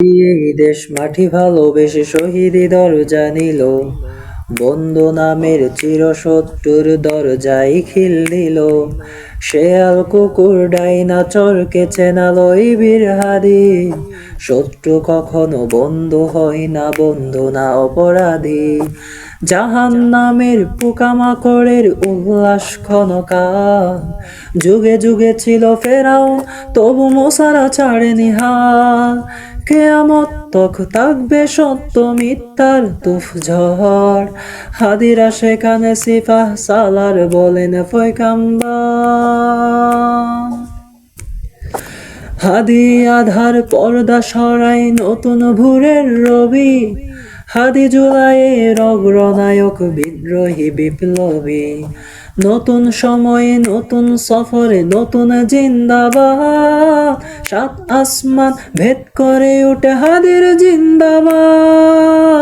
এই দেশ মাটি ভালোবেসে শহীদি দরজা নিল, বন্ধু নামের চিরশত্রুর দরজায় খিল দিল। শেয়াল কুকুর ডাইনা চরকে চেনালো এই বীর হাদি, শত্রু কখনো বন্ধু হয় না, বন্ধু না অপরাধী। জাহান নামের পোকামাকড়ের উল্লাস ক্ষণকাল, যুগে যুগে ছিল ফেরাও, তবু মোসারা ছাড়েনি হাল। কেয়ামত তক থাকবে সত্য মিথ্যার তুফ ঝড়, হাদিরা সেখানে সিফাহ সালার বলেন পয়গাম্বার। হাদি আধার পর্দা সরাই নতুন ভোরের রবি, হাদি জুলাইয়ের অগ্রনায়ক বিদ্রোহী বিপ্লবী। নতুন সময়ে নতুন সফরে নতুন জিন্দাবাদ, সাত আসমান ভেদ করে উঠে হাদির জিন্দাবাদ।